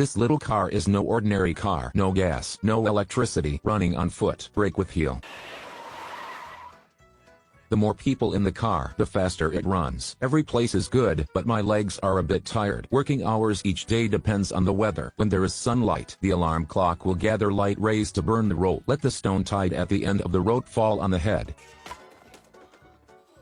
This little car is no ordinary car. No gas, no electricity, running on foot, brake with heel. The more people in the car, the faster it runs. Every place is good, but my legs are a bit tired. Working hours each day depends on the weather. When there is sunlight, the alarm clock will gather light rays to burn the rope. Let the stone tied at the end of the rope fall on the head.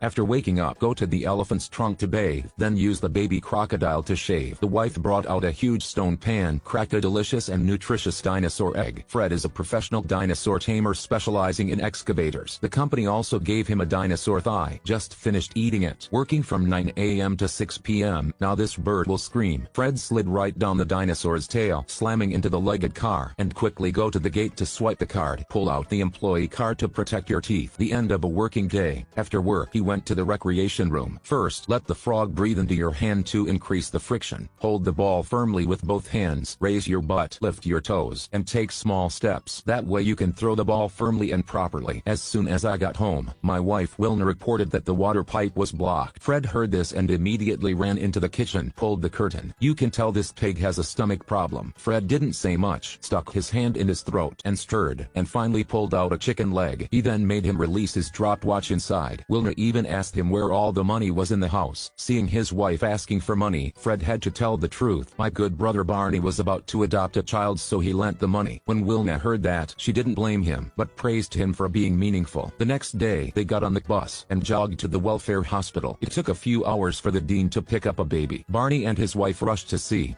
After waking up, go to the elephant's trunk to bathe, then use the baby crocodile to shave. The wife brought out a huge stone pan, cracked a delicious and nutritious dinosaur egg. Fred is a professional dinosaur tamer specializing in excavators. The company also gave him a dinosaur thigh. Just finished eating it. Working from 9 a.m. to 6 p.m. Now this bird will scream. Fred slid right down the dinosaur's tail, slamming into the legged car, and quickly go to the gate to swipe the card. Pull out the employee card to protect your teeth. The end of a working day. After work, he went to the recreation room. First, let the frog breathe into your hand to increase the friction. Hold the ball firmly with both hands, raise your butt, lift your toes, and take small steps. That way you can throw the ball firmly and properly. As soon as I got home, my wife Wilna reported that the water pipe was blocked. Fred heard this and immediately ran into the kitchen, pulled the curtain. You can tell this pig has a stomach problem. Fred didn't say much, stuck his hand in his throat and stirred, and finally pulled out a chicken leg. He then made him release his dropped watch inside. Wilna even asked him where all the money was in the house. Seeing his wife asking for money, Fred had to tell the truth. My good brother Barney was about to adopt a child, so he lent the money. When Wilna heard that, she didn't blame him, but praised him for being meaningful. The next day, they got on the bus and jogged to the welfare hospital. It took a few hours for the dean to pick up a baby. Barney and his wife rushed to see.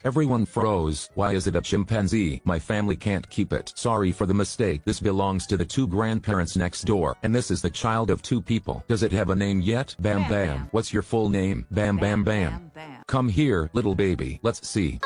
Everyone froze. Why is it a chimpanzee? My family can't keep it. Sorry for the mistake. This belongs to the two grandparents next door, and this is the child of two people. Does it have a name yet? Bam Bam. What's your full name? Bam Bam Bam. Come here, little baby. Let's see.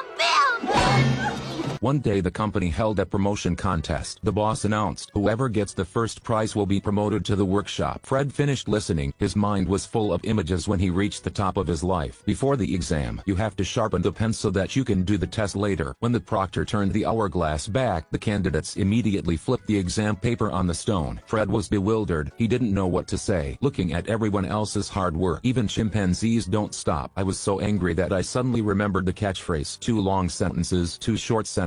One day the company held a promotion contest. The boss announced, whoever gets the first prize will be promoted to the workshop. Fred finished listening. His mind was full of images when he reached the top of his life. Before the exam, you have to sharpen the pen so that you can do the test later. When the proctor turned the hourglass back, the candidates immediately flipped the exam paper on the stone. Fred was bewildered. He didn't know what to say. Looking at everyone else's hard work. Even chimpanzees don't stop. I was so angry that I suddenly remembered the catchphrase. 2 long sentences, 2 short sentences,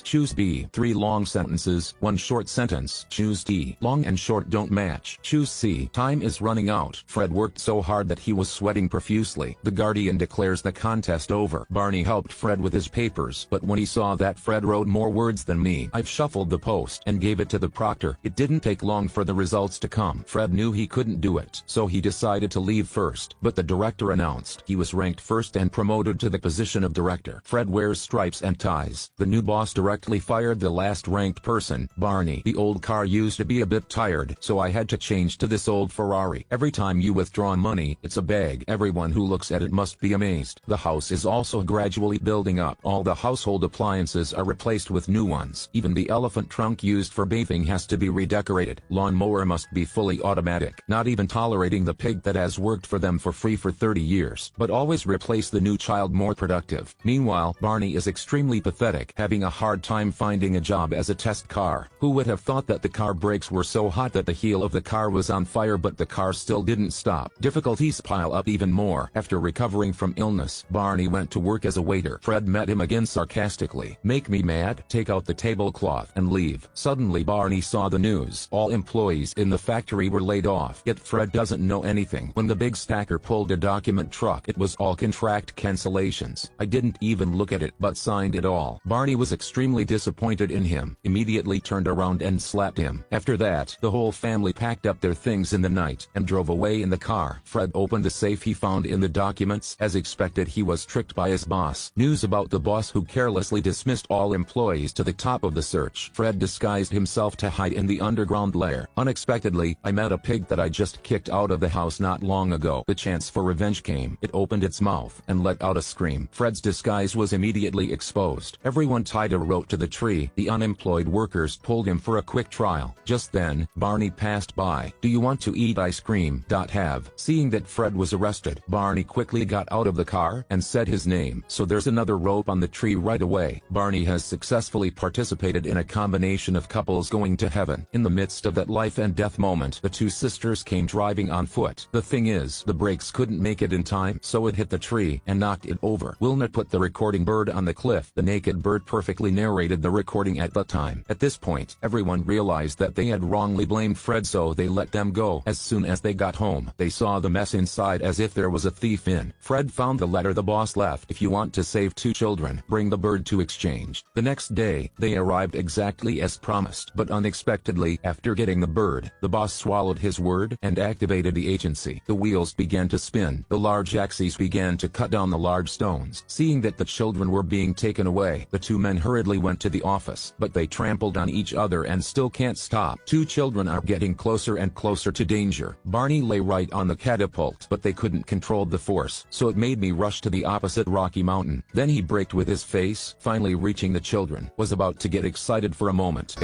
choose B. 3 long sentences, 1 short sentence, choose D. Long and short don't match, choose C. Time is running out. Fred worked so hard that he was sweating profusely. The guardian declares the contest over. Barney helped Fred with his papers, but when he saw that Fred wrote more words than me, I shuffled the post and gave it to the proctor. It didn't take long for the results to come. Fred knew he couldn't do it, so he decided to leave first, but the director announced he was ranked first and promoted to the position of director. Fred wears stripes and ties. The new boss directly fired the last ranked person, Barney. The old car used to be a bit tired, so I had to change to this old Ferrari. Every time you withdraw money, it's a bag. Everyone who looks at it must be amazed. The house is also gradually building up. All the household appliances are replaced with new ones. Even the elephant trunk used for bathing has to be redecorated. Lawnmower must be fully automatic. Not even tolerating the pig that has worked for them for free for 30 years. But always replace the new child more productive. Meanwhile, Barney is extremely pathetic, having a hard time finding a job as a test car. Who would have thought that the car brakes were so hot that the heel of the car was on fire, but the car still didn't stop. Difficulties pile up even more. After recovering from illness, Barney went to work as a waiter. Fred met him again sarcastically. Make me mad? Take out the tablecloth and leave. Suddenly Barney saw the news. All employees in the factory were laid off. Yet Fred doesn't know anything. When the big stacker pulled a document truck, it was all contract cancellations. I didn't even look at it, but signed it all. Barney was extremely disappointed in him, immediately turned around and slapped him. After that, the whole family packed up their things in the night and drove away in the car. Fred opened the safe he found in the documents. As expected, he was tricked by his boss. News about the boss who carelessly dismissed all employees to the top of the search. Fred disguised himself to hide in the underground lair. Unexpectedly, I met a pig that I just kicked out of the house not long ago. The chance for revenge came. It opened its mouth and let out a scream. Fred's disguise was immediately exposed. Everyone tied a rope to the tree. The unemployed workers pulled him for a quick trial. Just then, Barney passed by. "Do you want to eat ice cream?" Have. Seeing that Fred was arrested, Barney quickly got out of the car and said his name. "So there's another rope on the tree right away." Barney has successfully participated in a combination of couples going to heaven. In the midst of that life and death moment, the two sisters came driving on foot. The thing is, the brakes couldn't make it in time, so it hit the tree and knocked it over. Wilna put the recording bird on the cliff. The naked bird perfectly narrated the recording at the time. At this point, everyone realized that they had wrongly blamed Fred, so they let them go. As soon as they got home, they saw the mess inside as if there was a thief in. Fred found the letter the boss left. "If you want to save 2 children, bring the bird to exchange." The next day, they arrived exactly as promised. But unexpectedly, after getting the bird, the boss swallowed his word and activated the agency. The wheels began to spin. The large axes began to cut down the large stones. Seeing that the children were being taken away, the 2 men hurriedly went to the office. But they trampled on each other and still can't stop. 2 children are getting closer and closer to danger. Barney lay right on the catapult, but they couldn't control the force, so it made me rush to the opposite rocky mountain. Then he braked with his face, finally reaching the children. Was about to get excited for a moment.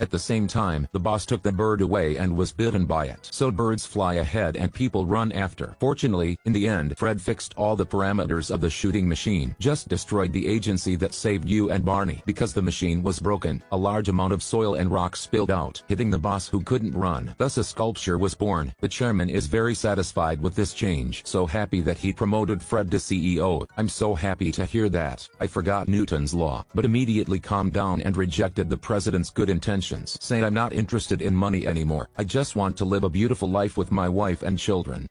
At the same time, the boss took the bird away and was bitten by it. So birds fly ahead and people run after. Fortunately, in the end, Fred fixed all the parameters of the shooting machine. Just destroyed the agency that saved you and Barney. Because the machine was broken, a large amount of soil and rocks spilled out, hitting the boss who couldn't run. Thus a sculpture was born. The chairman is very satisfied with this change. So happy that he promoted Fred to CEO. I'm so happy to hear that. I forgot Newton's law, but immediately calmed down and rejected the president's good intentions, saying I'm not interested in money anymore. I just want to live a beautiful life with my wife and children.